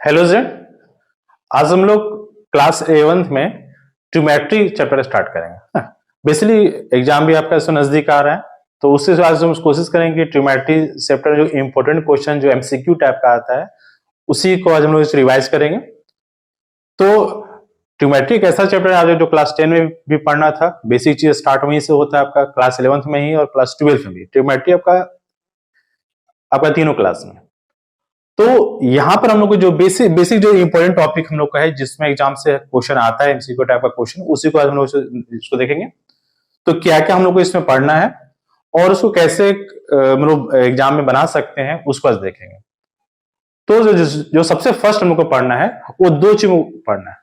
Hello student, आज हम लोग क्लास 11th में ट्रिग्नोमेट्री चैप्टर स्टार्ट करेंगे। बेसिकली एग्जाम भी आपका इससे नजदीक आ रहा है, तो उससे आज हम कोशिश करेंगे कि ट्रिग्नोमेट्री चैप्टर जो इंपॉर्टेंट क्वेश्चन जो एमसीक्यू टाइप का आता है उसी को आज हम लोग रिवाइज करेंगे। तो ट्रिग्नोमेट्री एक ऐसा चैप्टर है जो क्लास 10 में भी पढ़ना था। बेसिक चीज स्टार्ट वहीं से होता है आपका क्लास 11th में ही और क्लास 12th में भी। ट्रिग्नोमेट्री आपका तीनों क्लास में। तो यहां पर हम लोग को जो बेसिक जो इंपॉर्टेंट टॉपिक हम लोग का है जिसमें एग्जाम से क्वेश्चन आता है, एमसीक्यू टाइप का क्वेश्चन, उसी को आज हम लोग इसको देखेंगे। तो क्या क्या हम लोग को इसमें पढ़ना है और उसको कैसे हम लोग एग्जाम में बना सकते हैं उसको आज देखेंगे। तो जो सबसे फर्स्ट हम लोग को पढ़ना है वो दो चीज पढ़ना है।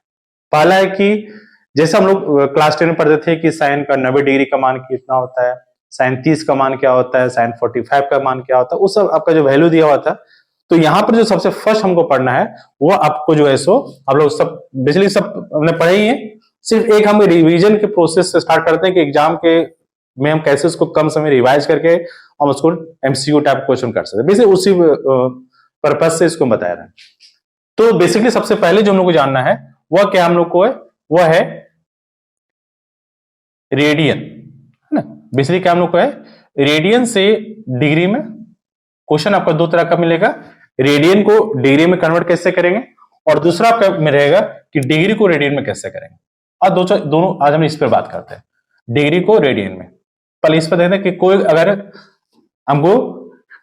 पहला है कि जैसे हम लोग क्लास 10 में पढ़ते थे कि साइन का 90 डिग्री का मान कितना होता है, साइन 30 का मान क्या होता है, साइन 45 का मान क्या होता है, उस सब आपका जो वैल्यू दिया हुआ था। तो यहां पर जो सबसे फर्स्ट हमको पढ़ना है वो आपको जो है सो हम लोग सब बेसिकली सब हमने पढ़े ही है। सिर्फ एक हम रिवीजन के प्रोसेस से स्टार्ट करते हैं कि एग्जाम के में हम कैसे उसको कम समय रिवाइज करके हम उसको एमसीक्यू टाइप क्वेश्चन कर सकते हैं। बेसिकली उसी पर्पज से इसको बताया था। तो बेसिकली सबसे पहले जो हम लोग को जानना है वह क्या हम लोग को है, वह है रेडियन, है ना। बेसिकली क्या हम लोग को है, रेडियन से डिग्री में क्वेश्चन आपका दो तरह का मिलेगा। रेडियन को डिग्री में कन्वर्ट कैसे करेंगे और दूसरा आपका मिलेगा कि डिग्री को रेडियन में कैसे करेंगे। और दोनों आज हम इस पर बात करते हैं, डिग्री को रेडियन में। पहले इस पर देखते हैं कि कोई अगर हमको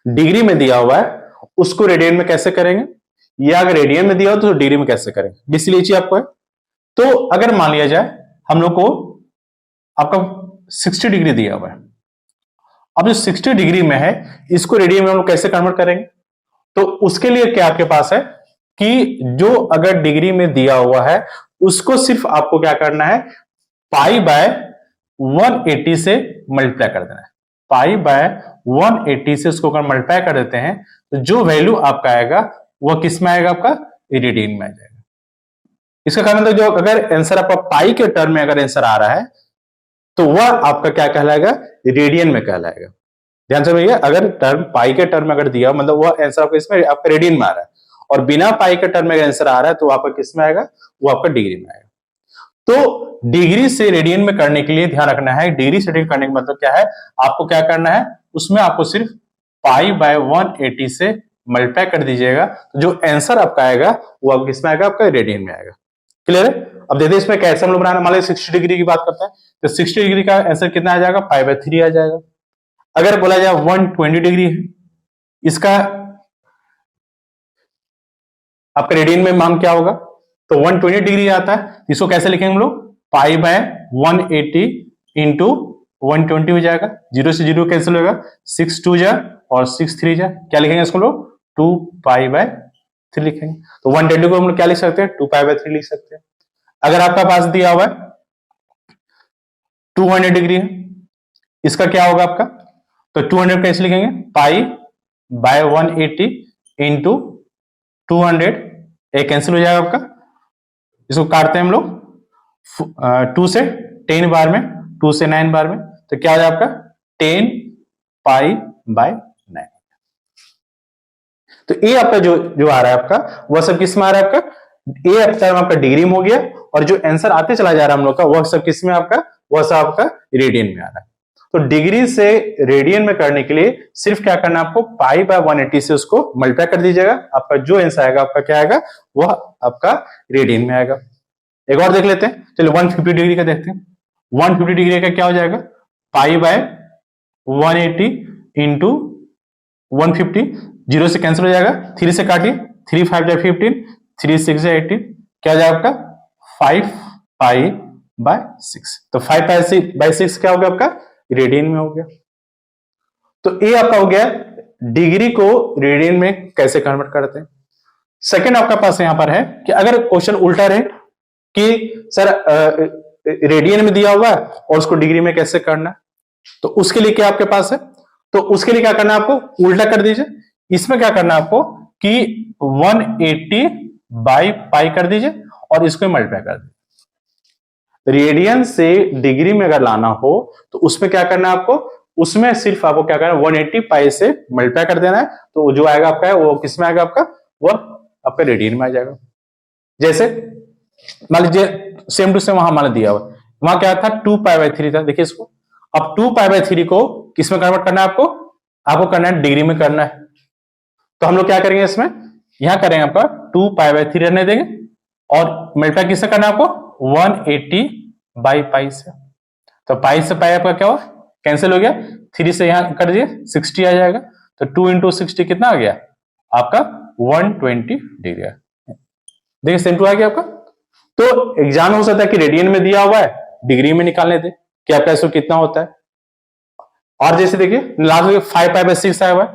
डिग्री में दिया हुआ है उसको रेडियन में कैसे करेंगे, या अगर रेडियन में दिया हो तो डिग्री में कैसे करेंगे। इसलिए चीज आपको है। तो अगर मान लिया जाए हम लोग को आपका 60 डिग्री दिया हुआ है, अब जो 60 डिग्री में है इसको रेडियन में हम लोग कैसे कन्वर्ट करेंगे। तो उसके लिए क्या आपके पास है कि जो अगर डिग्री में दिया हुआ है उसको सिर्फ आपको क्या करना है, पाई बाय 180 से मल्टीप्लाई कर देना है। पाई बाय 180 से उसको अगर मल्टीप्लाई कर देते हैं तो जो वैल्यू आपका आएगा वह किस में आएगा, आपका रेडियन में आ जाएगा। इसका कारण तो जो अगर आंसर आपका पाई के टर्म में अगर आंसर आ रहा है तो वह आपका क्या कहलाएगा, रेडियन में कहलाएगा। ध्यान से भैया, अगर टर्म पाई के टर्म में अगर दिया मतलब वह आंसर आपका इसमें आपका रेडियन में आ रहा है, और बिना पाई के टर्म में आंसर आ रहा है तो आपका किस में आएगा, वो आपका डिग्री में आएगा। तो डिग्री से रेडियन में करने के लिए ध्यान रखना है, डिग्री से रेडियन करने का मतलब क्या है, आपको क्या करना है, उसमें आपको सिर्फ पाई बाय 180 से मल्टीप्लाई कर दीजिएगा, तो जो आंसर आपका आएगा वो किसमें आएगा, आपका रेडियन में आएगा। क्लियर है। अब देखते हैं इसमें कैसे हम लोग बनाना। मान लीजिए 60 डिग्री की बात करते हैं तो 60 डिग्री का आंसर कितना आ जाएगा, पाई बाय 3 आ जाएगा। अगर बोला जाए 120 डिग्री है, इसका आपका रेडियन में मान क्या होगा, तो 120 डिग्री आता है। इसको कैसे लिखेंगे हम लोग, पाई बाय 180 इंटू 120 हो जाएगा। 0 से 0 कैंसिल होगा, 6 2 जा और 6 3 जा, क्या लिखेंगे इसको लोग, 2 पाई बाय 3 लिखेंगे। तो 120 को हम लोग क्या लिख सकते हैं, 2 पाई बाय 3 लिख सकते हैं। अगर आपका पास दिया हुआ है 200 डिग्री है, इसका क्या होगा आपका, तो 200 कैसे लिखेंगे, पाई बाय 180 इंटू 200, एक कैंसिल हो जाएगा आपका। इसको काटते हैं हम लोग 2 से 10 बार में, 2 से 9 बार में, तो क्या हो जाएगा आपका 10 पाई बाय 9। तो ये आपका जो आ रहा है आपका, वह सब किस में आ रहा है, आपका ये टर्म आपका डिग्री में हो गया, और जो आंसर आते चला जा रहा है हम लोग का, वह सब किस में आपका, वह सब आपका रेडियन में आ रहा है। तो डिग्री से रेडियन में करने के लिए सिर्फ क्या करना है आपको, पाई बाय 180 से उसको मल्टीप्लाई कर दीजिएगा, आपका जो आंसर आएगा आपका क्या आएगा, वह आपका रेडियन में आएगा। एक और देख लेते हैं, चलो 150 डिग्री का देखते हैं। 150 डिग्री का क्या हो जाएगा, पाई बाय 180 इंटू 150, 0 से कैंसिल हो जाएगा, 3 से काटिए, 3 5 जा 15, 3 6 जा 18, क्या हो जाएगा आपका 5 पाई बाय 6। तो 5 पाई बाय 6 क्या हो गया आपका, रेडियन में हो गया। तो ये आपका हो गया डिग्री को रेडियन में कैसे कन्वर्ट करते हैं। सेकंड आपका पास यहां पर है कि अगर क्वेश्चन उल्टा रहे कि सर रेडियन में दिया हुआ है और उसको डिग्री में कैसे करना है, तो उसके लिए क्या आपके पास है, तो उसके लिए क्या करना है आपको, उल्टा कर दीजिए। इसमें क्या करना है आपको कि 180 बाई पाई कर दीजिए और इसको मल्टीप्लाई कर दीजिए। रेडियन से डिग्री में अगर लाना हो तो उसमें क्या करना है आपको, उसमें सिर्फ आपको क्या करना है, 180 पाई से मल्टीप्लाई कर देना है, तो जो आएगा आपका है वो किस में आएगा आपका, वो आपका रेडियन में आ जाएगा। जैसे मान लीजिए सेम टू सेम वहां मान दिया हुआ, वहां क्या था 2π/3 था, देखिए इसको। अब 2π/3 को किस में कन्वर्ट करना है आपको? आपको करना है डिग्री में करना है। तो हम लोग क्या करेंगे इसमें, यहां करेंगे आपका 2π/3 रहने देंगे और मल्टीप्लाई किससे करना है आपको? 180/π से। तो पाई से पाई आपका क्या हुआ? कैंसिल हो गया। 3 से यहां कर दिए 60 आ जाएगा। तो 2 × 60 कितना आ गया आपका? 120 डिग्री। देखिए सेम टू आ गया आपका। तो एग्जाम में हो सकता है कि रेडियन में दिया हुआ है, डिग्री में निकालने दे कि आपका इसको कितना होता है। और जैसे देखिए लास्ट में 5π/6 आया हुआ है,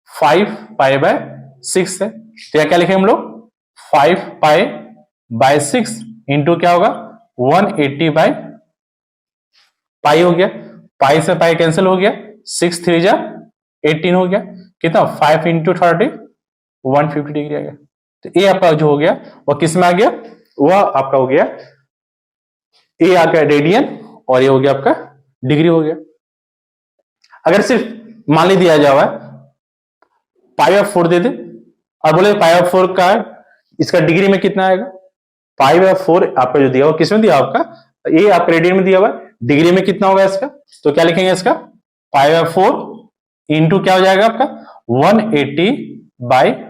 5π/6 है, तो क्या लिखेंगे हम लोग? 5π/6 इंटू क्या होगा? 180/π हो गया। पाई से पाई कैंसिल हो गया, 6 3 जा 18 हो गया। कितना? 5 × 30 150 डिग्री आ गया। तो ये आपका जो हो गया वह किस में आ गया? वह आपका हो गया, ये आ गया रेडियन और ये हो गया आपका डिग्री हो गया। अगर सिर्फ मान ली दिया जाए π/4 दे दे और बोले π/4 का इसका डिग्री में कितना आएगा? π/4 आपका जो दिया हुआ किसमें दिया आपका? ये आपका रेडियन में दिया हुआ, डिग्री में कितना होगा इसका? तो क्या लिखेंगे इसका? π/4 इंटू क्या हो जाएगा आपका? 180/π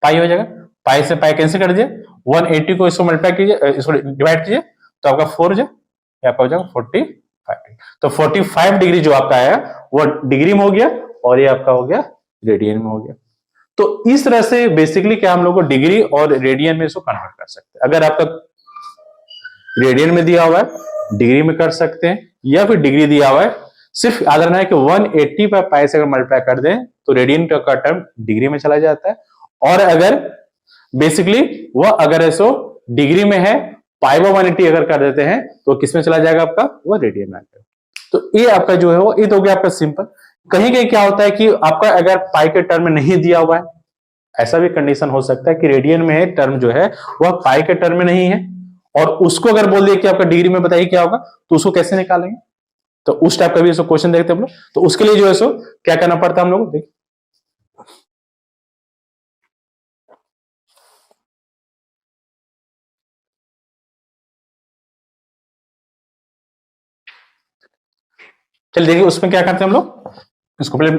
हो जाएगा। पाई से पाई कैंसिल कर दिए, 180 को इसको मल्टीप्लाई कीजिए, इसको डिवाइड कीजिए, तो आपका 4 जो आपका हो जाएगा 45। तो 45 डिग्री जो आपका आया वो डिग्री में हो गया और ये आपका हो गया रेडियन में हो गया। तो इस तरह से बेसिकली क्या हम लोग को डिग्री और रेडियन में इसको कन्वर्ट कर सकते हैं। अगर आपका रेडियन में दिया हुआ है डिग्री में कर सकते हैं, या फिर डिग्री दिया हुआ है सिर्फ याद रखना है कि 180/π से अगर मल्टीप्लाई कर दें तो रेडियन का टर्म डिग्री में चला जाता है। और अगर बेसिकली वह अगर ऐसो डिग्री में है π/180 अगर कर देते हैं तो किसमें चला जाएगा आपका? वो रेडियन में आएगा। तो ये आपका जो है वो ये तो हो गया आपका सिंपल। कहीं कहीं क्या होता है कि आपका अगर पाई के टर्म में नहीं दिया हुआ है, ऐसा भी कंडीशन हो सकता है कि रेडियन में टर्म जो है वह पाई के टर्म में नहीं है और उसको अगर बोल दिया कि आपका डिग्री में बताइए क्या होगा, तो उसको कैसे निकालेंगे? तो उस टाइप का भी क्वेश्चन देखते हैं हम लोग। तो उसके लिए जो है सो क्या करना पड़ता है हम लोग, देखिए चलिए देखिए उसमें क्या करते हैं हम लोग, इसको पहले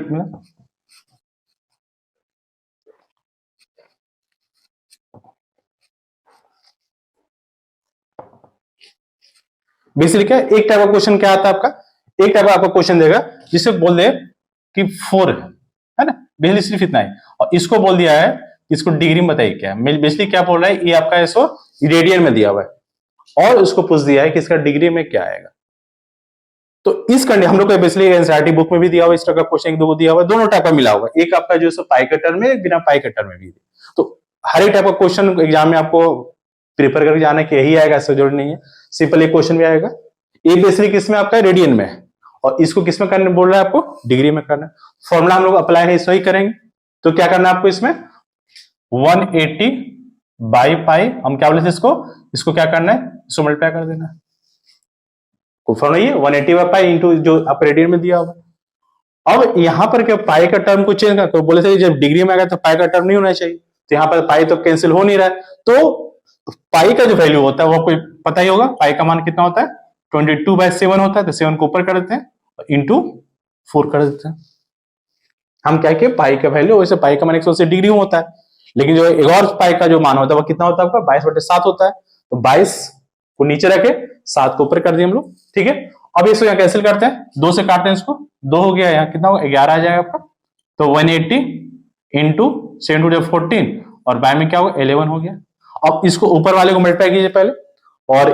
बेसिकली क्या एक टाइप का क्वेश्चन क्या आता है आपका, एक टाइप का आपका क्वेश्चन देगा जिसे बोल दे कि 4 है ना, बेसिकली सिर्फ इतना है। और इसको बोल दिया है इसको डिग्री में बताइए क्या है। बेसिकली क्या बोल रहा है, ये आपका इसको रेडियन में दिया हुआ है और उसको पूछ दिया है कि इसका डिग्री में क्या आएगा। तो इस कंडीशन हम लोग को बेसिकली एनसीईआरटी बुक में भी दिया हुआ इस तरह का क्वेश्चन, एक दो दिया हुआ है, दोनों टाइप का मिला हुआ है। एक आपका जो है पाई कटर में, बिना पाई कटर में भी। तो हर एक टाइप का क्वेश्चन एग्जाम में आपको प्रिपेयर करके जाना कि यही आएगा, ऐसा जरूरी नहीं है। सिंपल एक क्वेश्चन भी आएगा, ये बेसिकली किसमें आपका रेडियन में है और इसको किसमें करने बोल रहा है आपको? डिग्री में करना है। फॉर्मूला हम लोग अप्लाई है इसको ही करेंगे। तो क्या करना है आपको इसमें 180/π, हम क्या बोले थे इसको क्या करना है, इसको मल्टीप्लाई कर देना है। फॉर्मूला ये 180/π इंटू जो आप रेडियन में दिया होगा। अब यहां पर क्या पाई का टर्म को चेंज कर, तो बोले थे जब डिग्री में आएगा तो पाई का टर्म नहीं होना चाहिए, तो यहाँ पर पाई तो कैंसिल हो नहीं रहा है। तो पाई का जो वैल्यू होता है वो कोई पता ही होगा, पाई का मान कितना होता है 22/7 होता है। तो 7 को ऊपर कर देते हैं इंटू 4 कर देते हैं। हम क्या किए पाई का वैल्यू, वैसे पाई का मान 180 डिग्री में होता है, लेकिन जो एक और पाई का जो मान होता है वो कितना होता है आपका 22/7 होता है। तो 22 को नीचे रखे 7 को ऊपर कर दिए हम लोग, ठीक है। अब इसको यहाँ कैंसिल करते हैं, 2 से काटते हैं इसको, 2 हो गया, यहाँ कितना होगा 11 आ जाएगा आपका। तो 180 इंटू 7 × 14 और बाय में क्या होगा 11 हो गया। अब इसको ऊपर वाले को मल्टीप्लाई कीजिए पहले और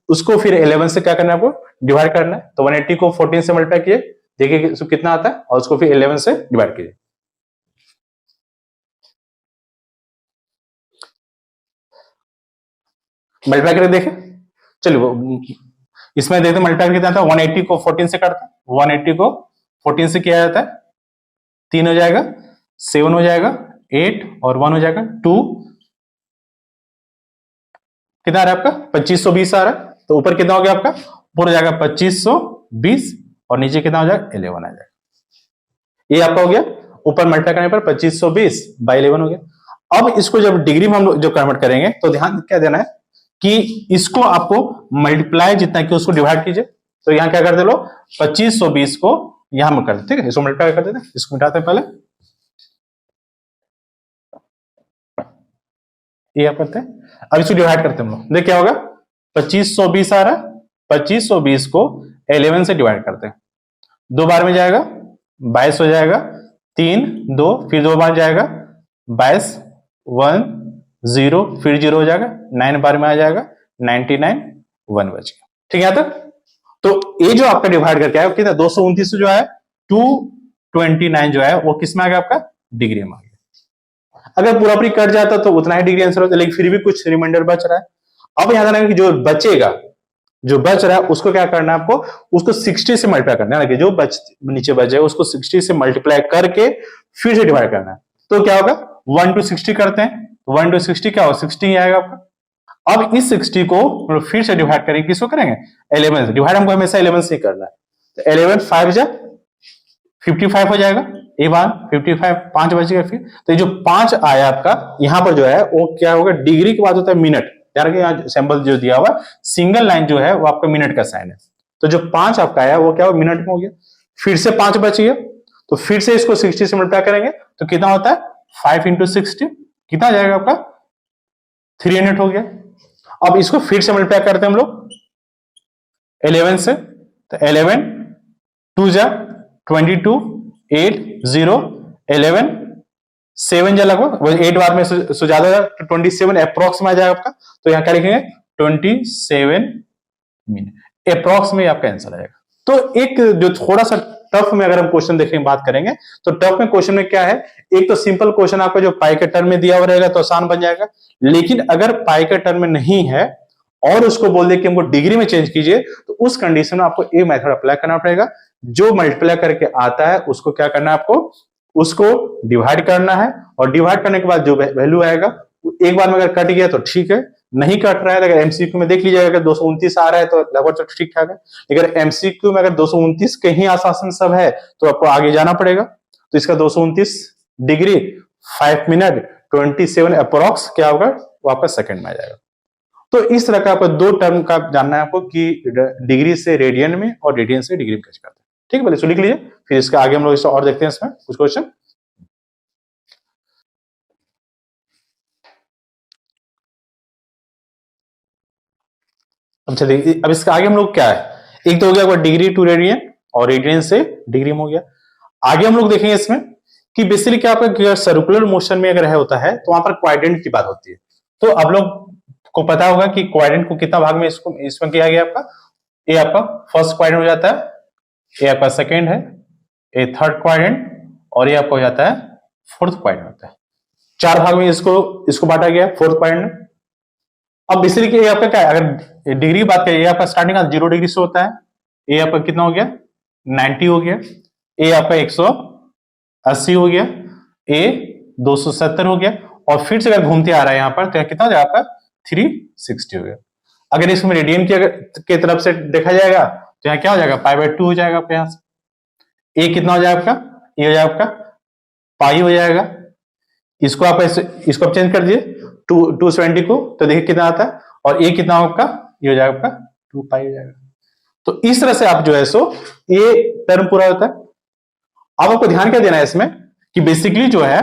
उसको फिर 11 से क्या करना है आपको डिवाइड करना है। तो 180 को 14 से मल्टीप्लाई कीजिए, देखिए कितना आता है और उसको फिर 11 से डिवाइड कीजिए। मल्टीप्लाई करके देखें, चलिए इसमें देखते मल्टीप्लाई कितना था, 180 को 14 से करते हैं, 180 को 14 से किया जाता है, 3 हो जाएगा, 7 हो जाएगा, 8 और 1 हो जाएगा 2, कितना आ रहा है आपका 2520 आ रहा है। तो ऊपर कितना हो गया आपका, ऊपर हो जाएगा 2520 और नीचे कितना हो जाएगा 11 आ जाएगा। ये आपका हो गया, ऊपर मल्टीप्लाई करने पर 2520/11 हो गया। अब इसको जब डिग्री में हम लोग जो कन्वर्ट करेंगे तो ध्यान क्या देना है कि इसको आपको मल्टीप्लाई जितना कि उसको डिवाइड कीजिए। तो यहां क्या करते लो 2520 को यहां में कर देते, ठीक है, इसको मल्टीप्लाई कर देते, इसको मिटाते हैं पहले, ये आप करते हैं। अब इसको डिवाइड करते हैं हम लोग, देख क्या होगा 2520 आ रहा है, 2520 को 11 से डिवाइड करते हैं, 2 बार में जाएगा 22 हो जाएगा, 3 2 फिर 2 बार जाएगा 22 1 0 फिर 0 हो जाएगा, 9 बार में आ जाएगा 99 1 बच गया, ठीक है। तक तो ये जो आपका डिवाइड करके आया कितना 229 जो है 229 जो है वो किस में आ गया आपका डिग्री में आ गया। अगर पूरा पूरी कट जाता तो उतना ही डिग्री आंसर होता, लेकिन फिर भी कुछ रिमाइंडर बच रहा है। अब यहां जाना कि जो बचेगा, जो बच रहा है उसको क्या करना है आपको, उसको 60 से मल्टीप्लाई करना है, जो नीचे बच जाए उसको 60 से मल्टीप्लाई करके फिर से डिवाइड करना है। तो क्या होगा 1 to 60 करते हैं, 1 to 60 क्या होगा 60 ही आएगा आपका। अब इस 60 को फिर से डिवाइड करेंगे, किसको करेंगे 11 से, डिवाइड हमको हमेशा 11 से ही करना है। तो 11 5 जा 55 हो जाएगा, ये बार 55 5 बच गया फिर। तो ये जो 5 आया आपका यहां पर जो है वो क्या होगा, डिग्री के बाद होता है मिनट, यार कि यहाँ सैंपल जो दिया हुआ सिंगल लाइन जो है वो आपका मिनट का साइन है। तो जो 5 आपका आया वो क्या हो मिनट में हो गया, फिर से 5 बच गया, तो फिर से इसको 60 से मल्टीप्लाई करेंगे तो कितना होता है 5 into 60 कितना जाएगा आपका 300 हो गया। अब इसको फिर से मल्टीप्लाई करते हैं हम लोग 11 से, तो 11 2 जा 22 8 0 11 7 जा लगभग 8 बार में से ज्यादा 27 अप्रोक्स में आ जाएगा आपका। तो यहां क्या लिखेंगे 27 मिनट अप्रोक्स में आपका आंसर आएगा। तो एक जो थोड़ा सा टफ में अगर हम क्वेश्चन देखने की बात करेंगे तो टफ में क्वेश्चन में क्या है, एक तो सिंपल क्वेश्चन आपका जो पाई के टर्म में दिया हुआ रहेगा तो आसान बन जाएगा, लेकिन अगर पाई के टर्म में नहीं है और उसको बोल दे कि हमको डिग्री में चेंज कीजिए तो उस कंडीशन में आपको एक मेथड अप्लाई करना पड़ेगा। जो मल्टीप्लाई करके आता है उसको क्या करना है आपको, उसको डिवाइड करना है, और डिवाइड करने के बाद जो वैल्यू आएगा एक बार में अगर कट गया तो ठीक है, नहीं कट रहा है अगर एमसीक्यू में देख लीजिएगा अगर 229 आ रहा है तो लगभग तो ठीक ठाक है, लेकिन एमसीक्यू में अगर 229 के ही आसान सब है तो आपको आगे जाना पड़ेगा। तो इसका 229 डिग्री 5 मिनट 27 अप्रोक्स क्या होगा वो आपका सेकंड में आ जाएगा। तो इस तरह का आपको 2 टर्म का जानना है आपको कि डिग्री से रेडियन में और रेडियन से डिग्री में कैसे करते हैं, ठीक है। पहले इसको लिख लीजिए, फिर इसका आगे हम लोग इसको और देखते हैं इसमें कुछ क्वेश्चन। अच्छा देखिए अब इसका आगे हम लोग क्या है, एक तो हो गया डिग्री टू रेडियन और रेडियन से डिग्री में हो गया। आगे हम लोग देखेंगे इसमें कि बेसिकली क्या आपका सर्कुलर मोशन में अगर है होता है तो वहां पर क्वाड्रेंट की बात होती है। तो अब लोग को पता होगा कि क्वाड्रेंट को कितना भाग में इसमें किया गया आपका, ये आपका फर्स्ट क्वाड्रेंट हो जाता है, ये आपका सेकेंड है, ये थर्ड क्वाड्रेंट और ये आपका हो जाता है फोर्थ क्वाड्रेंट होता है। 4 भाग में इसको बांटा गया फोर्थ क्वाड्रेंट। अब बेसिकली ये आपका क्या है, अगर डिग्री की बात करें ये आपका स्टार्टिंग 0 डिग्री से होता है, ये आपका कितना हो गया 90 हो गया, ये आपका 180 हो गया, ये 270 हो गया, और फिर से अगर घूमते आ रहा है यहाँ पर तो कितना हो जाएगा आपका 360 हो गया। अगर इसमें रेडियन की तरफ से देखा जाएगा तो यहाँ क्या हो जाएगा π/2 हो जाएगा आपके यहाँ से। ए कितना हो जाएगा आपका, ये हो जाएगा आपका पाई हो जाएगा, इसको आप इसको चेंज कर दीजिए 270 को तो देखिए कितना आता है, और ए कितना आपका ये हो जाएगा आपका 2 पाई हो जाएगा। तो इस तरह से आप जो है सो ये टर्म पूरा होता है। अब आपको ध्यान क्या देना है इसमें कि बेसिकली जो है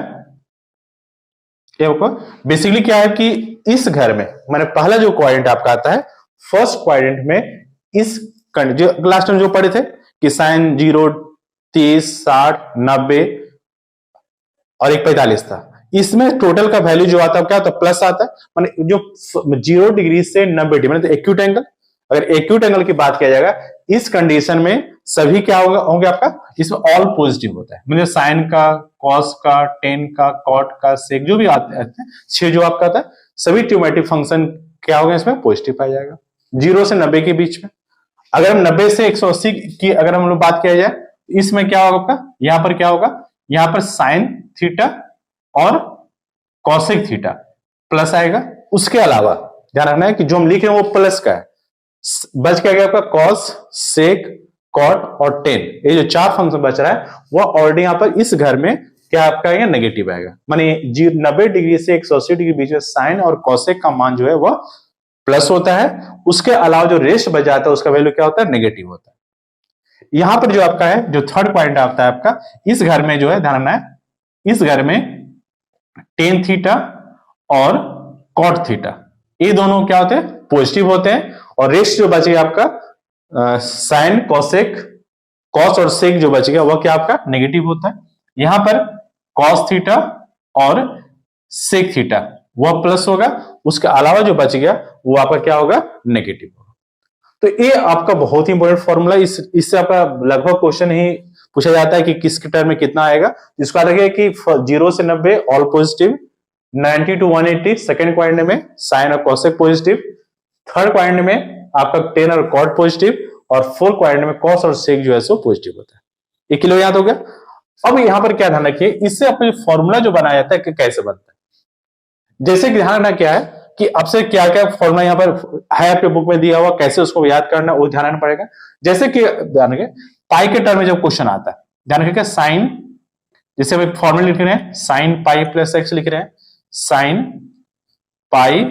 ये आपको बेसिकली क्या है कि इस घर में मैंने पहला जो क्वाड्रेंट आपका आता है फर्स्ट क्वाड्रेंट में इस जो लास्ट टाइम जो पढ़े थे कि साइन 0 30 60 90 और एक 45 था, इसमें टोटल का वैल्यू जो आता है क्या होता है प्लस आता है, माने जो 0 डिग्री से 90 डिग्री तो एक्यूट एंगल, अगर एक्यूट एंगल की बात किया जाएगा इस कंडीशन में सभी क्या होंगे आपका, इसमें ऑल पॉजिटिव होता है, मतलब साइन का कॉस का टेन का कॉट का सेक जो भी आते हैं 6 जो आपका आता है सभी ट्रिग्नोमेट्रिक फंक्शन क्या होगा इसमें पॉजिटिव पाया जाएगा 0 से 90 के बीच में। अगर हम 90 से 180 की अगर हम लोग बात किया जाए इसमें क्या होगा आपका, यहां पर क्या होगा, यहां पर साइन थीटा और कॉसेक थीटा प्लस आएगा। उसके अलावा ध्यान रखना है कि जो हम लिख रहे हैं वो प्लस का है, बच क्या गया आपका कॉस सेक कॉट और टेन, ये जो 4 फंक्शन बच रहा है वो ऑलरेडी यहां पर इस घर में क्या आपका आएगा, नेगेटिव आएगा। माने 90 डिग्री से 180 डिग्री बीच में साइन और कॉसेक का मान जो है वह प्लस होता है, उसके अलावा जो रेस्ट बच जाता है उसका वैल्यू क्या होता है, नेगेटिव होता है। यहां पर जो आपका है, जो थर्ड पॉइंट आता है आपका, इस घर में जो है ध्यान रखना है, इस घर में टेन थीटा और कॉट थीटा ये दोनों क्या होते हैं, पॉजिटिव होते हैं, और रेस्ट जो बच गया आपका साइन कॉसेक, कॉस और सेक जो बच गया वह क्या आपका नेगेटिव होता है। यहां पर कॉस थीटा और सेक थीटा वह प्लस होगा, उसके अलावा जो बच गया वो आपका क्या होगा, नेगेटिव होगा। तो ये आपका बहुत ही इंपॉर्टेंट फॉर्मूला, इससे आपका लगभग क्वेश्चन ही पूछा जाता है कि किसके टर्म में कितना आएगा। इसको याद रखिए कि 0 से 90 all positive, 90 to 180 second quadrant में साइन और कॉसेक पॉजिटिव, थर्ड क्वाड्रेंट में आपका टेन और कॉट पॉजिटिव, और फोर्थ क्वाड्रेंट में कॉस और सेक जो है सो पॉजिटिव होता है। ये क्लियर याद हो गया। अब यहां पर क्या ध्यान रखिए, इससे अपने फॉर्मूला जो बनाया जाता है कि कैसे बनता है। जैसे कि ध्यान रखना क्या है कि आपसे क्या क्या फॉर्मूला यहां पर है आपके बुक में दिया हुआ, कैसे उसको याद करना वो ध्यान रखना पड़ेगा। जैसे कि ध्यान रखिए पाई के टर्म में जब क्वेश्चन आता है, ध्यान रखिएगा साइन, जैसे हम फॉर्मूला लिख रहे हैं साइन पाई प्लस एक्स लिख रहे हैं, साइन पाई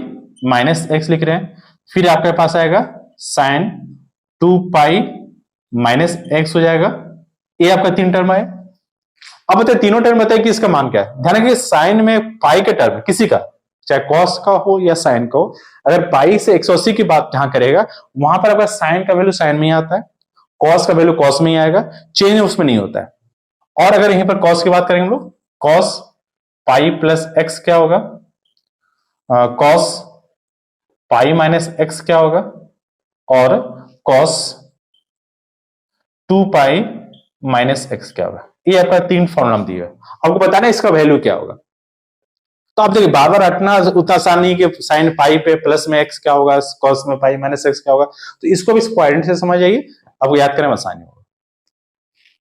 माइनस एक्स लिख रहे हैं, फिर आपके पास आएगा साइन 2 पाई माइनस एक्स हो जाएगा। ये आपका 3 टर्म है। अब बताइए तीनों टर्म बताइए कि इसका मान क्या है। ध्यान रखिए साइन में पाई के टर्म किसी का, चाहे कॉस का हो या साइन का हो, अगर पाई से 180 की बात जहां करेगा वहां पर आपका साइन का वैल्यू साइन में ही आता है, कॉस का वैल्यू कॉस में ही आएगा, चेंज उसमें नहीं होता है। और अगर यहीं पर कॉस की बात करेंगे हम लोग, कॉस पाई प्लस एक्स क्या होगा, कॉस पाई माइनस एक्स क्या होगा, और कॉस 2 पाई माइनस एक्स क्या होगा। ये आपका 3 फॉर्मूला दिए है, आपको बताना है इसका वैल्यू क्या होगा। तो आप देखिए बार बार रटना उतना आसान नहीं कि साइन पाई पे प्लस में एक्स क्या होगा, कॉस में पाई माइनस एक्स क्या होगा। तो इसको भी क्वाड्रेंट से समझ आइए, आपको याद करने में आसानी होगा।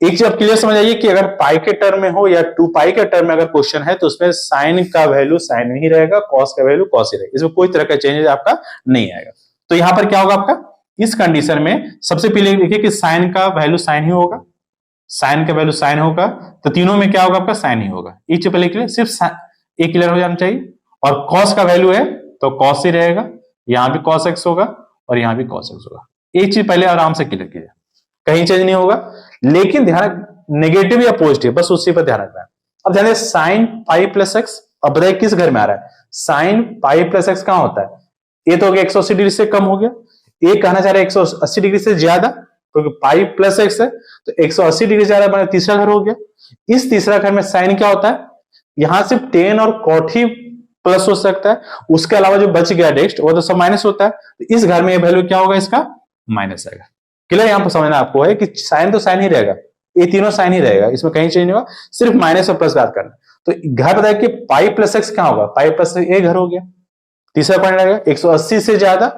एक चीज आप क्लियर समझ आइए कि अगर पाई के टर्म में हो या 2 पाई के टर्म में अगर क्वेश्चन है तो उसमें साइन का वैल्यू साइन में ही रहेगा, कॉस का वैल्यू कॉस ही रहेगा, इसमें कोई तरह का चेंजेस आपका नहीं आएगा। तो यहां पर क्या होगा आपका, इस कंडीशन में सबसे पहले लिखिए कि साइन का वैल्यू साइन ही होगा, साइन का वैल्यू साइन होगा, तो तीनों में क्या होगा आपका साइन ही होगा। एक चीज पहले क्लियर, सिर्फ एक क्लियर हो जाना चाहिए। और कॉस का वैल्यू है तो कॉस ही रहेगा, यहां भी कॉस एक्स होगा और यहां भी कॉस एक्स होगा। एक चीज पहले आराम से क्लियर कीजिए, कहीं चेंज नहीं होगा। लेकिन ध्यान नेगेटिव या पॉजिटिव बस उसी पर ध्यान रखना है। अब ध्यान साइन पाई प्लस एक्स, अब बताइए किस घर में आ रहा है, साइन पाई प्लस एक्स कहां होता है, ये तो हो गया 180 डिग्री से कम हो गया, ये कहना चाह रहा है 180 डिग्री से ज्यादा, क्योंकि पाई प्लस एक्स है तो 180 डिग्री ज्यादा बना, तीसरा घर हो गया। इस तीसरा घर में साइन क्या होता है, यहां सिर्फ टेन और कॉट ही प्लस हो सकता है, उसके अलावा जो बच गया नेक्स्ट वो तो सब माइनस होता है। तो इस घर में वैल्यू क्या होगा, इसका माइनस आएगा। क्लियर, यहां पर समझना आपको है कि साइन तो साइन ही रहेगा, ये तीनों साइन ही रहेगा, इसमें कहीं चेंज नहीं होगा, सिर्फ माइनस और प्लस बात करना। तो घर बताया कि पाई प्लस एक्स क्या होगा, पाई प्लस ए घर हो गया, तीसरा पॉइंट रहेगा 180 से ज्यादा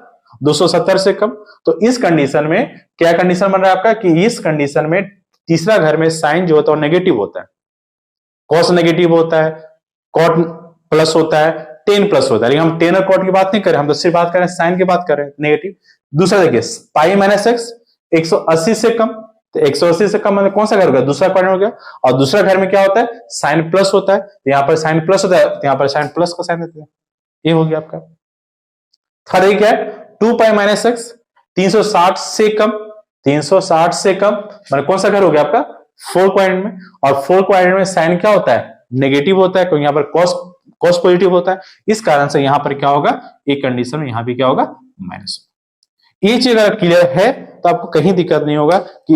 270 से कम। तो इस कंडीशन में क्या कंडीशन बन रहा है आपका कि इस कंडीशन में तीसरा घर में साइन जो होता है नेगेटिव होता है, कॉस नेगेटिव होता है, कॉट प्लस होता है, टेन प्लस होता है। लेकिन हम टेन और कॉट की बात नहीं कर रहे, हम तो सिर्फ बात कर रहे हैं साइन की बात कर रहे हैं नेगेटिव। दूसरा देखिए पाई माइनस एक्स 180 से कम, तो 180 से कम मतलब कौन सा घर हो गया, दूसरा क्वाड्रेंट हो गया। और दूसरा घर में क्या होता है, साइन प्लस होता है, तो यहां पर साइन प्लस होता है, तो यहां पर साइन प्लस का साइन देते हैं, ये हो गया आपका। थर्ड क्या है 2 पाई माइनस एक्स 360 से कम, 360 से कम मतलब कौन सा घर हो गया आपका, फोर्थ क्वाड्रेंट में। और फोर्थ क्वाड्रेंट में साइन क्या होता है, नेगेटिव होता है, क्योंकि यहां पर कॉस पॉजिटिव होता है। इस कारण से यहां पर क्या होगा, एक कंडीशन में यहां भी क्या होगा, माइनस। ये चीज अगर क्लियर है तो आपको कहीं दिक्कत नहीं होगा कि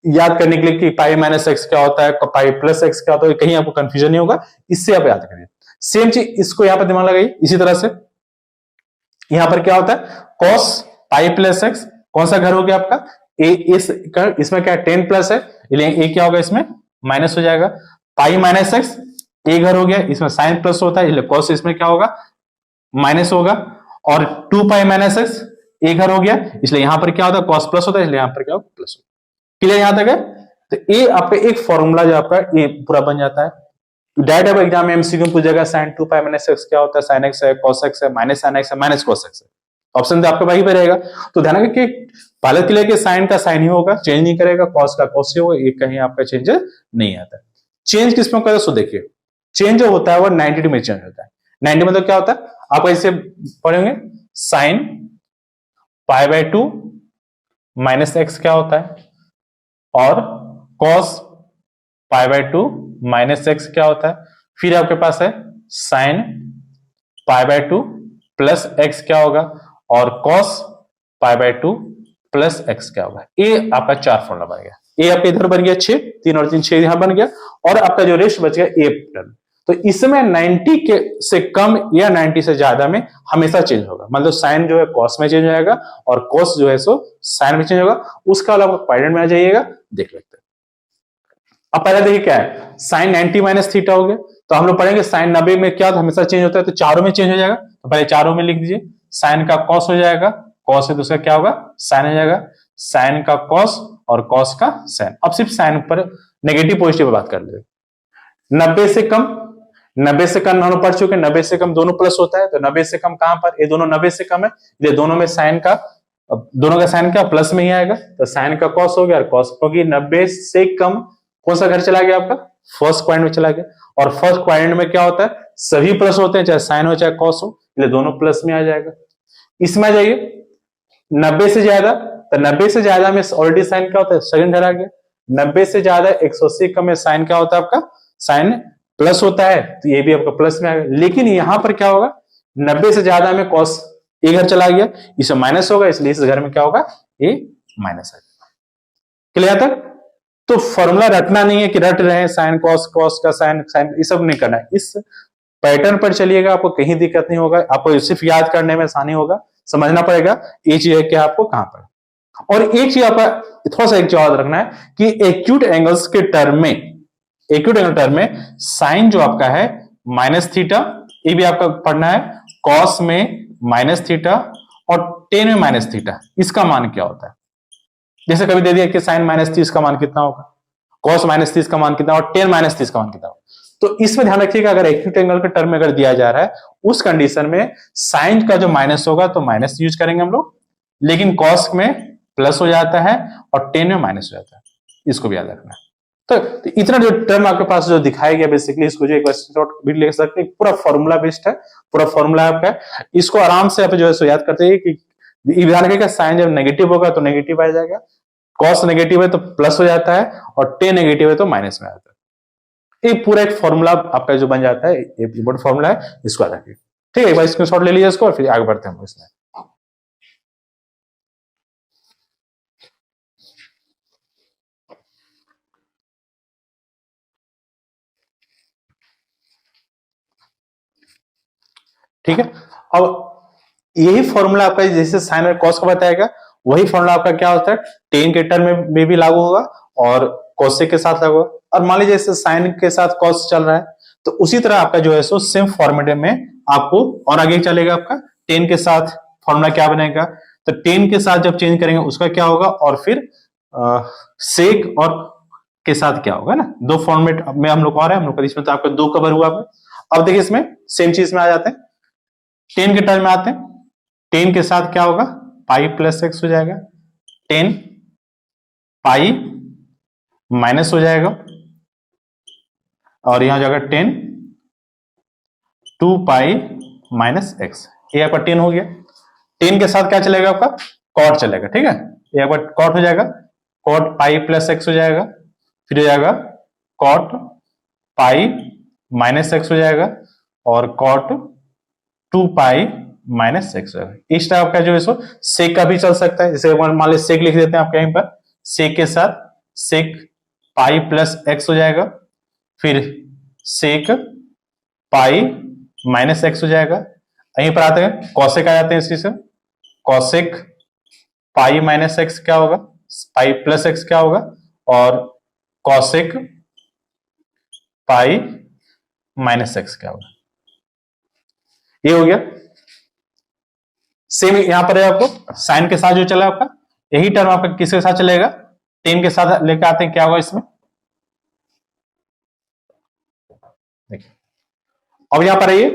याद करने के लिए कि पाई माइनस एक्स क्या होता है, पाई प्लस एक्स क्या होता है, कहीं आपको कंफ्यूजन नहीं होगा, इससे आप याद करिए। सेम चीज इसको यहां पर दिमाग लगाइए, इसी तरह से यहां पर क्या होता है, कॉस पाई प्लस एक्स कौन सा घर हो गया आपका, इसमें क्या 10 प्लस है, ए क्या होगा इसमें माइनस हो जाएगा। पाई माइनस एक्स ए घर हो गया, इसमें साइन प्लस होता है, इसलिए कॉस इसमें क्या होगा माइनस होगा। और 2 पाई माइनस एक्स ए घर हो गया, इसलिए यहां पर क्या होता है कॉस प्लस होता है, इसलिए यहां पर क्या होगा प्लस होगा। क्लियर यहां तक है। तो ये आपका एक फॉर्मूला जो आपका ये पूरा बन जाता है। डायरेक्ट एग्जाम में एमसीक्यू पूछेगा साइन 2 पाई माइनस एक्स क्या होता है, साइन एक्स है, कॉस एक्स है, माइनस साइन एक्स है, माइनस कॉस एक्स है। ऑप्शन तो आपका वही पे रहेगा। तो ध्यान रखिए कि पहले के लिए साइन का साइन ही होगा, चेंज नहीं करेगा, कॉस का कॉस ही होगा, ये कहीं आपका चेंज नहीं आता। चेंज किस में होता है सो देखिए, चेंज जो होता है वो 90 डिग्री में चेंज होता है। 90 मतलब क्या होता है, आप ऐसे पढ़ेंगे sine pi by 2 minus x क्या होता है, और cos pi by 2 minus x क्या होता है, फिर आपके पास है sine pi by 2 plus x क्या होगा, और cos pi by 2 plus x क्या होगा। ये आपका 4 फॉर्मूला बन गया। ये आपका इधर बन गया 6, 3 और 3 6 यहां बन गया, और आपका जो रेस्ट बच गया ए टर्म। तो इसमें 90 के से कम या 90 से ज्यादा में हमेशा चेंज होगा, मतलब साइन जो है कॉस में चेंज हो जाएगा और कॉस जो है सो साइन में चेंज होगा। उसका अलावा क्वाड्रेंट में आ जाइएगा, देख लेते हैं। अब पहले देखिए क्या है, साइन 90 माइनस थीटा हो गया, तो हम लोग पढ़ेंगे साइन 90 में क्या हमेशा चेंज होता है, तो चारों में चेंज हो जाएगा। तो पहले चारों में लिख दीजिए, साइन का कॉस हो जाएगा, कॉस से दूसरा क्या होगा साइन हो जाएगा, साइन का कॉस और कॉस का साइन। अब सिर्फ साइन पर नेगेटिव पॉजिटिव पर बात कर ले। 90 से कम, 90 से कम हम लोग पढ़ चुके, 90 से कम दोनों प्लस होता है, तो 90 से कम कहां पर, ये दोनों 90 से कम है, ये दोनों में साइन का, दोनों का साइन क्या प्लस में ही आएगा, तो साइन का कॉस हो गया और कॉस होगी। 90 से कम कौन सा घर चला गया आपका, फर्स्ट क्वाड्रेंट में चला गया, और फर्स्ट क्वाड्रेंट में क्या होता है सभी प्लस होते हैं, चाहे साइन हो चाहे कॉस हो, इसलिए दोनों प्लस में आ जाएगा। इसमें आ जाइए 90 से ज्यादा, तो 90 से ज्यादा में ऑलरेडी साइन क्या होता है सेकंड घर आ गया। 90 से ज्यादा 180 कम में साइन क्या होता है आपका, साइन प्लस होता है, तो ये भी आपका प्लस में आ गया। लेकिन यहां पर क्या होगा, 90 से ज्यादा में कॉस ए घर चला गया, इसमें माइनस होगा, इसलिए इस घर में क्या होगा ए माइनस आ जाएगा। क्लियर तक? तो फॉर्मूला रटना नहीं है कि रट रहे हैं साइन कॉस, कॉस का साइन, साइन ये सब नहीं करना है। इस पैटर्न पर चलिएगा, आपको कहीं दिक्कत नहीं होगा, आपको सिर्फ याद करने में आसानी होगा, समझना पड़ेगा ये चीज है कि आपको कहां पर। और एक चीज आपका थोड़ा सा एक याद रखना है कि एक्यूट एंगल्स के टर्म में, एक्यूट एंगल टर्म में साइन जो आपका है माइनस थीटा, ये भी आपका पढ़ना है, कॉस में माइनस थीटा और टेन में माइनस थीटा, इसका मान क्या होता है। जैसे कभी दे दिया कि साइन माइनस 30 का मान कितना होगा, कॉस माइनस 30 का मान कितना और टेन माइनस 30 का मान कितना होगा। तो इसमें ध्यान रखिएगा, अगर एक्यूट एंगल के टर्म में अगर दिया जा रहा है, उस कंडीशन में साइन का जो माइनस होगा तो माइनस यूज करेंगे हम लोग, लेकिन कॉस में प्लस हो जाता है और टेन में माइनस हो जाता है, इसको भी याद रखना है। तो इतना जो टर्म आपके पास जो दिखाया गया बेसिकली, इसको जो एक स्क्रीनशॉट भी ले सकते हैं, पूरा फॉर्मूला बेस्ड है, पूरा फॉर्मूला आपका, इसको आराम से आप जो है सो याद करते हैं कि ध्यान रखिएगा साइन जब नेगेटिव होगा तो नेगेटिव आ जाएगा, कॉस नेगेटिव है तो प्लस हो जाता है, और टेन नेगेटिव है तो माइनस में आता है। ये पूरा एक फॉर्मूला आपका जो बन जाता है, ये इंपॉर्टेंट फॉर्मूला है, इसको याद रखिए। ठीक है, एक बार स्क्रीनशॉट ले लीजिए इसको और फिर आगे बढ़ते हैं इसमें। ठीक है, अब यही फॉर्मूला आपका जैसे साइन और कॉस का बताएगा, वही फॉर्मूला आपका क्या होता है टेन के टर्म में भी लागू होगा और कोसेक के साथ लागू होगा। और मान लीजिए जैसे साइन के साथ कॉस चल रहा है, तो उसी तरह आपका जो है सो सेम फॉर्मेट में आपको और आगे चलेगा, आपका टेन के साथ फॉर्मूला क्या बनेगा, तो टेन के साथ जब चेंज करेंगे उसका क्या होगा, और फिर सेक और के साथ क्या होगा ना, दो फॉर्मेट में हम लोग और है, हम लोग इसमें तो आपका दो कवर हुआ। अब देखिए इसमें सेम चीज में आ जाते हैं, टेन के टर्म में आते हैं, टेन के साथ क्या होगा पाई प्लस एक्स हो जाएगा, टेन पाई माइनस हो जाएगा, और यहां जाएगा tan two pi minus x, ये आपका टेन हो गया। टेन के साथ क्या चलेगा आपका कॉट चलेगा, ठीक है, ये आपका कॉट हो जाएगा, कॉट पाई प्लस एक्स हो जाएगा, फिर हो जाएगा कॉट पाई माइनस एक्स हो जाएगा, और cot two pi minus x हो जाएगा। इस टाइप का जो है सो सेक का भी चल सकता है, जैसे मान लीजिए सेक लिख देते हैं आप कहीं पर, सेक के साथ सेक पाई प्लस एक्स हो जाएगा, फिर सेक पाई माइनस एक्स हो जाएगा। यहीं पर आते हैं कॉसेक आ जाते हैं, इसी से कॉसेक पाई माइनस एक्स क्या होगा, पाई प्लस एक्स क्या होगा, और कॉसेक पाई माइनस एक्स क्या होगा, ये हो गया। सेम यहां पर है आपको साइन के साथ जो चला आपका, यही टर्म आपका किसके साथ चलेगा, टेन के साथ लेकर आते हैं, क्या होगा इसमें देखिए। अब यहां पर है ये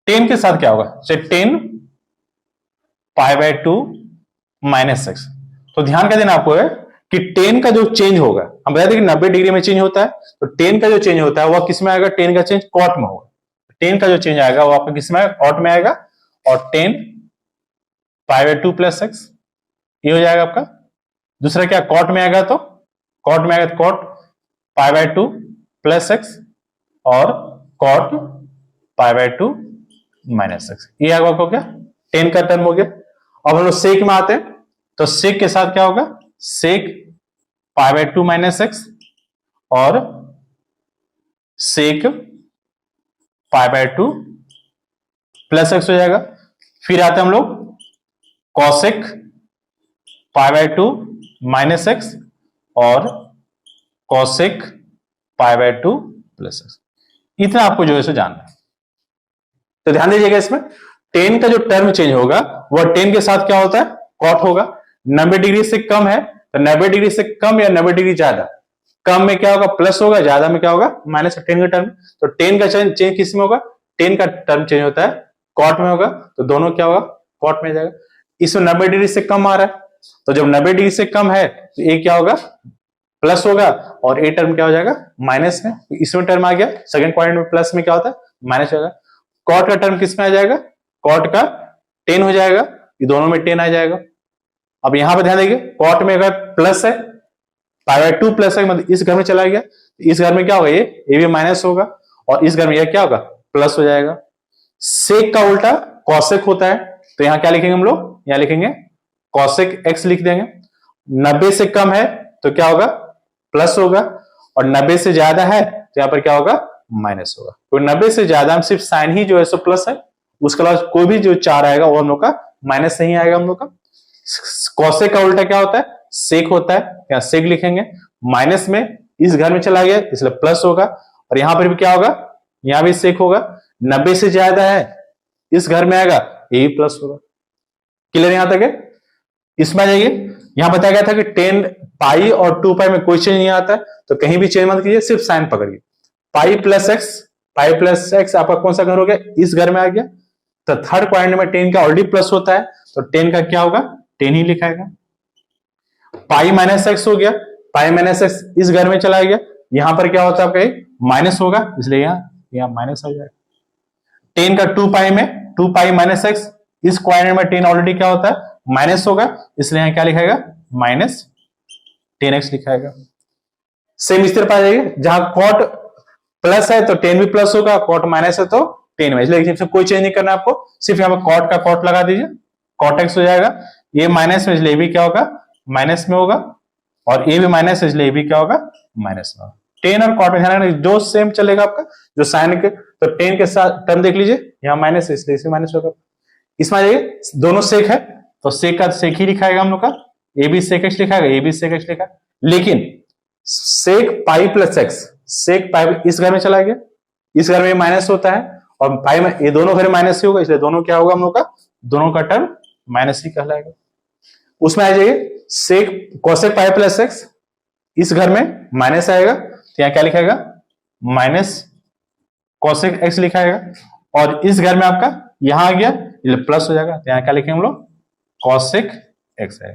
टेन के साथ क्या होगा, ten pi by 2 minus x, तो ध्यान क्या देना आपको है, कि टेन का जो चेंज होगा, हम बताते कि 90 डिग्री में चेंज होता है, तो टेन का जो चेंज होता है वह किस में आएगा, टेन का चेंज कॉट में होगा। टेन का जो चेंज आएगा वो आपका किस में आएगा, कॉट में आएगा। और 10 π/2 प्लस एक्स, ये हो जाएगा आपका। दूसरा क्या, कॉट में आएगा, तो कॉट में आएगा तो कॉट π/2 प्लस एक्स और कॉट π/2 माइनस एक्स, ये आएगा आपको क्या, 10 का टर्म हो गया। अब हम लोग सेक में आते हैं, तो सेक के साथ क्या होगा, सेक π/2 माइनस एक्स और सेक π/2 प्लस एक्स हो जाएगा। फिर आते हैं हम लोग कॉसेक π/2 माइनस एक्स और कॉसेक π/2 प्लस एक्स। इतना आपको जो है सो जानना है। तो ध्यान दीजिएगा, इसमें 10 का जो टर्म चेंज होगा वह 10 के साथ क्या होता है, कॉट होगा। 90 डिग्री से कम है तो 90 डिग्री से कम या 90 डिग्री ज्यादा, कम में क्या होगा प्लस होगा, ज्यादा में क्या होगा माइनस। 10 का टर्म, तो 10 का चेंज किस में होगा, 10 का टर्म चेंज होता है कॉट में होगा, तो दोनों क्या होगा, कॉट में जाएगा। इसमें 90 डिग्री से कम आ रहा है, तो जब 90 डिग्री से कम है तो ये क्या होगा, प्लस होगा, और ए टर्म क्या हो जाएगा, माइनस में। इसमें टर्म आ गया, सेकंड पॉइंट में प्लस में क्या होता है, माइनस होगा। कॉट का टर्म किस में आ जाएगा, कॉट का 10 हो जाएगा, ये दोनों में 10 आ जाएगा। अब यहां पर ध्यान देंगे, कॉट में अगर प्लस है, π/2 प्लस है, मतलब इस घर में चला गया, इस घर में क्या होगा, ये भी माइनस होगा, और इस घर में यह क्या होगा, प्लस हो जाएगा। सेक का उल्टा कॉसेक होता है, तो यहां क्या लिखेंगे हम लोग, यहां लिखेंगे कॉसेक एक्स लिख देंगे। 90 से कम है तो क्या होगा, प्लस होगा, और 90 से ज्यादा है तो यहां पर क्या होगा, माइनस होगा। तो 90 से ज्यादा में सिर्फ साइन ही जो है सो प्लस है, उसके अलावा कोई भी जो 4 आएगा वो हम लोग का माइनस नहीं आएगा हम लोग का। कॉसेक का उल्टा क्या होता है, सेक होता है, यहां सेक लिखेंगे। माइनस में इस घर में चला गया इसलिए प्लस होगा, और यहां पर भी क्या होगा, यहां भी सेक होगा। 90 से ज्यादा है इस घर में आएगा, ये भी प्लस होगा। क्लियर यहां तक है। इसमें आ जाइए, यहां बताया गया था कि 10 पाई और 2 पाई में कोई चेंज नहीं आता है, तो कहीं भी चेंज मत कीजिए, सिर्फ साइन पकड़िए। पाई प्लस एक्स आपका कौन सा घर हो गया, इस घर में आ गया, तो थर्ड पॉइंट में 10 का ऑलरेडी प्लस होता है, तो 10 का क्या होगा, 10 ही लिखाएगा। पाई माइनस एक्स हो गया, पाई माइनस एक्स इस घर में चला गया, यहां पर क्या होता है आपका, माइनस होगा, इसलिए यहां माइनस आ जाएगा। 10 का 2 पाई में 2 पाई माइनस एक्स, इस क्वाड्रेंट में 10 ऑलरेडी क्या होता है, माइनस होगा, इसलिए यहां क्या लिखाएगा, माइनस 10x लिखाएगा। सेम इस तरह आ जाएगा, जहां कॉट प्लस है तो 10 भी प्लस होगा, कॉट माइनस है तो 10 में, इसलिए कोई चेंज नहीं करना आपको, सिर्फ यहां पर कॉट का कॉट लगा दीजिए, कॉट एक्स हो जाएगा। ये माइनस में, इसलिए भी क्या होगा, माइनस में होगा, और ये भी माइनस है, इसलिए भी क्या होगा, माइनस में होगा। 10 और कॉट में ध्यान रखना, जो सेम चलेगा आपका, जो साइन के, तो 10 के साथ टर्म देख लीजिए, यहां माइनस है इसलिए माइनस होगा। इसमें आ जाइए, दोनों सेक है तो सेक का सेक ही लिखाएगा हम लोग का, ए बी सेक एक्स लिखाएगा, ए बी सेक एक्स लिखा, लेकिन सेक पाई प्लस एक्स, सेक पाई इस घर में चला गया, इस घर में माइनस होता है, और पाई में ये दोनों घर माइनस ही होगा, इसलिए दोनों क्या होगा हम लोग का, दोनों का टर्म माइनस ही कहलाएगा। उसमें आ जाइए, sec cosec pi plus x, इस घर में माइनस आएगा, तो यहां क्या लिखाएगा, माइनस कोसेक एक्स लिखाएगा, और इस घर में आपका यहां आ गया प्लस हो जाएगा, तो यहां क्या लिखेंगे हम लोग, कॉसेक एक्स है।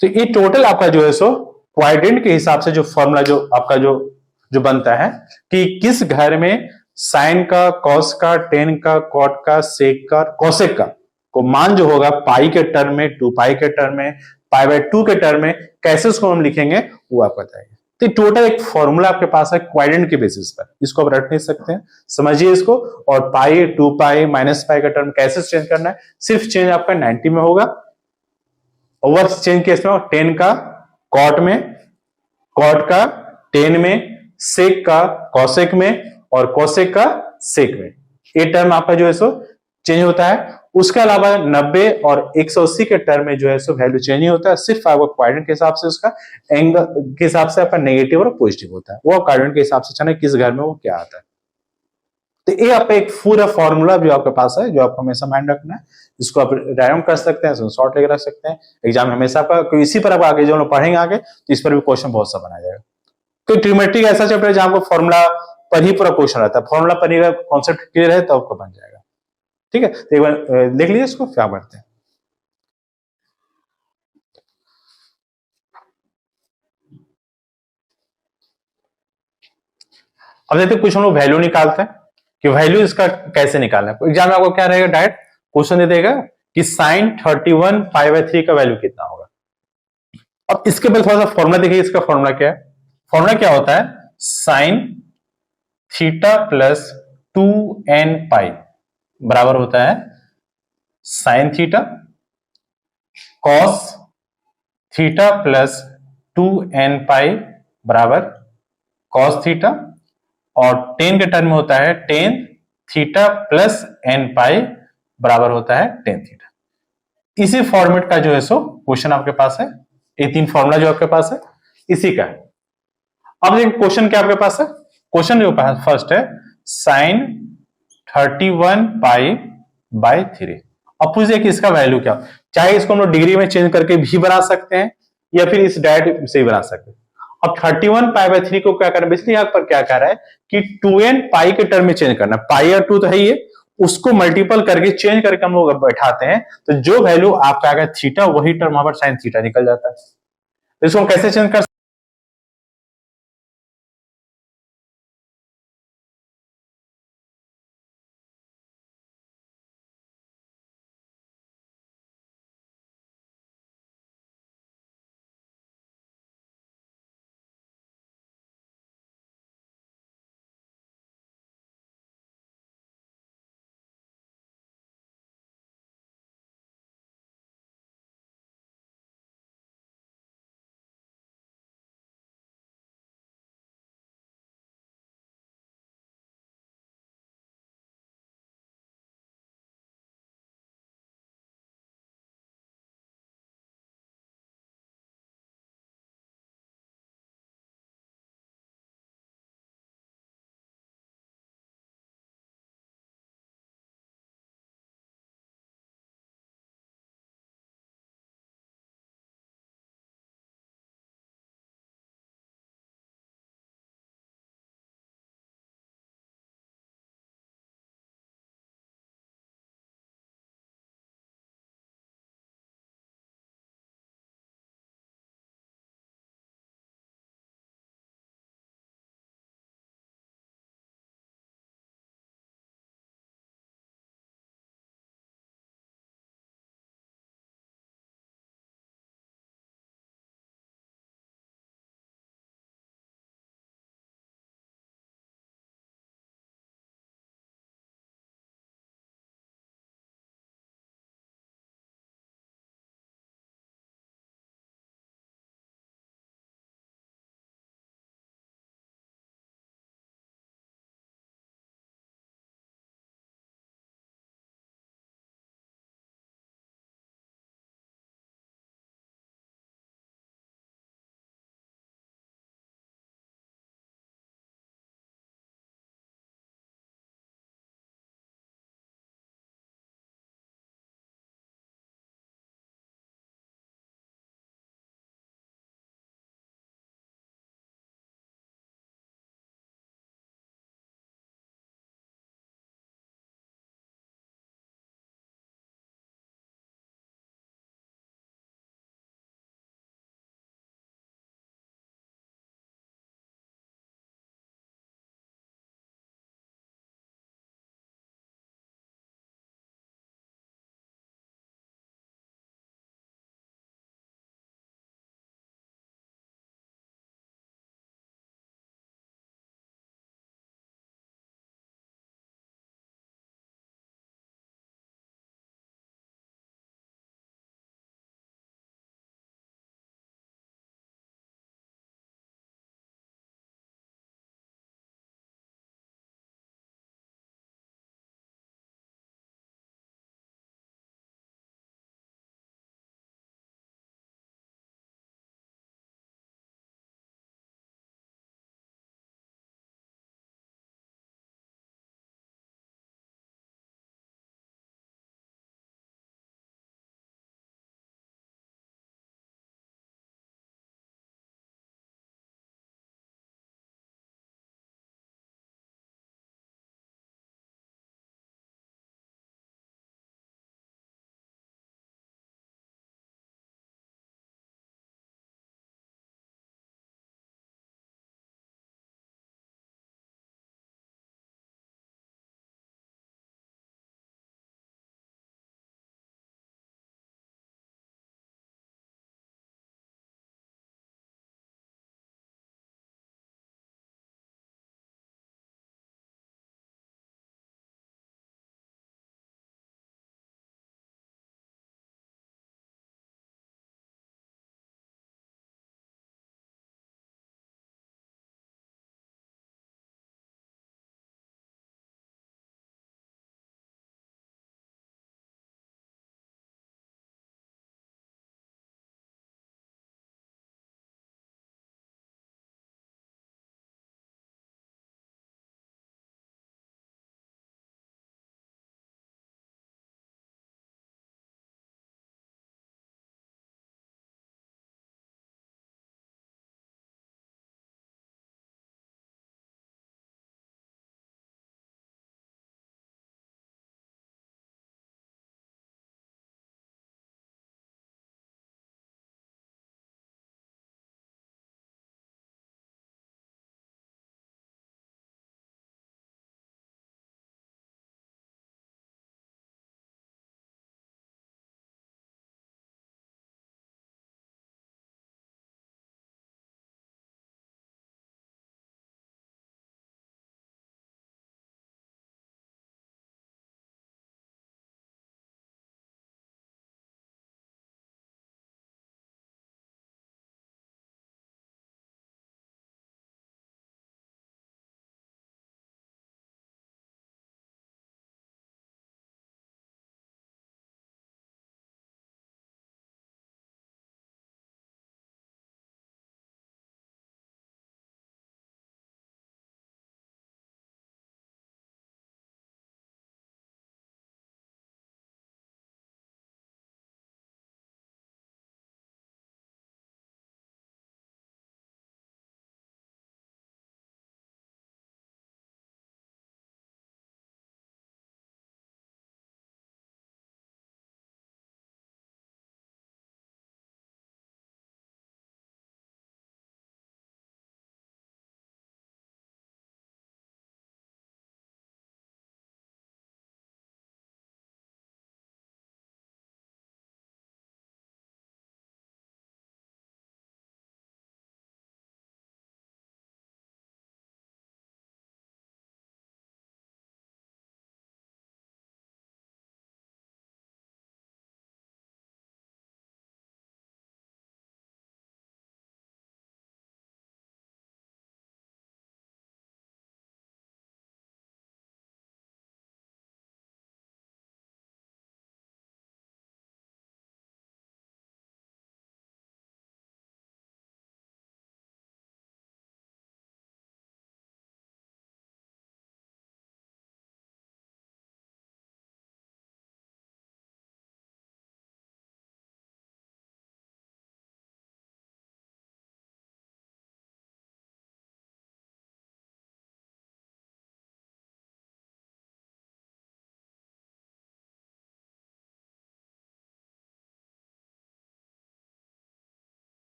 तो ये टोटल आपका जो है सो क्वाड्रेंट के हिसाब से जो फॉर्मूला जो आपका जो बनता है कि किस घर में साइन का, कॉस का, टेन का, कॉट का, सेक का, कॉसेक का को मान जो होगा पाई के टर्म में, 2 पाई के टर्म में, π/2 के टर्म में, कैसे उसको हम लिखेंगे वो आपको बताइए। तो टोटल एक फॉर्मूला आपके पास है क्वाड्रेंट के बेसिस पर, इसको आप रट नहीं सकते हैं, समझिए इसको। और पाई, 2 पाई, माइनस पाई का टर्म कैसे चेंज करना है, सिर्फ चेंज आपका 90 में होगा। ओवर चेंज केस में 10 का कॉट में, कॉट का 10 में, सेक का कॉसेक में, और कॉसेक का सेक में, ये टर्म आपका जो है सो चेंज होता है। उसके अलावा 90 और 180 के टर्म में जो है सो वैल्यू चेंज नहीं होता है, सिर्फ आपका क्वाड्रेंट के हिसाब से, उसका एंगल के हिसाब से आपका नेगेटिव और पॉजिटिव होता है, वो क्वाड्रेंट के हिसाब से चलना किस घर में वो क्या आता है। तो ये आपका एक पूरा फॉर्मूला जो आपके पास है, जो आपको हमेशा माइंड रखना है, इसको आप डायग्राम कर सकते हैं, शॉर्ट लेकर रख सकते हैं, एग्जाम हमेशा आपका इसी पर आप आगे जो लोग पढ़ेंगे आगे तो इस पर भी क्वेश्चन बहुत सा बनाया जाएगा। तो ट्रिग्नोमेट्री ऐसा चैप्टर है जहां आपको फॉर्मूला पर ही पूरा क्वेश्चन रहता है, फॉर्मूला पर ही कॉन्सेप्ट क्लियर है तो आपको बन जाएगा। ठीक है, तो एक बार देख लीजिए इसको, क्या बढ़ते हैं। अब देखते कुछ हम लोग वैल्यू निकालते हैं कि वैल्यू इसका कैसे निकालना है। एग्जाम में आपको क्या रहेगा, डायरेक्ट क्वेश्चन दे देगा कि साइन 31 π/3 का वैल्यू कितना होगा। अब इसके बाद थोड़ा सा फॉर्मूला देखिए, इसका फॉर्मूला क्या है। फॉर्मूला क्या होता है, साइन थीटा प्लस 2n पाई बराबर होता है sine theta cos theta plus 2n पाई बराबर कॉस थीटा, और टेन के टर्म में होता है टेन थीटा प्लस n पाई बराबर होता है टेन थीटा। इसी फॉर्मेट का जो है सो क्वेश्चन आपके पास है, ये तीन फॉर्मूला जो आपके पास है इसी का है। अब देखिए क्वेश्चन क्या आपके पास है, क्वेश्चन जो पास फर्स्ट है साइन 31 π/3। अब पूछिए कि इसका वैल्यू क्या, चाहे इसको हम लोग डिग्री में चेंज करके भी बना सकते हैं या फिर इस डायरेक्ट से भी बना सकते हैं। अब 31 π/3 को क्या करना है, इसलिए यहां पर क्या कर रहा है कि 2n पाई के टर्म में चेंज करना, पाई और 2 तो है ही है, उसको मल्टीपल करके चेंज करके हम लोग बैठाते हैं तो जो वैल्यू आपका आएगा थीटा वही टर्म वहां पर साइन थीटा निकल जाता है। तो इसको हम कैसे चेंज कर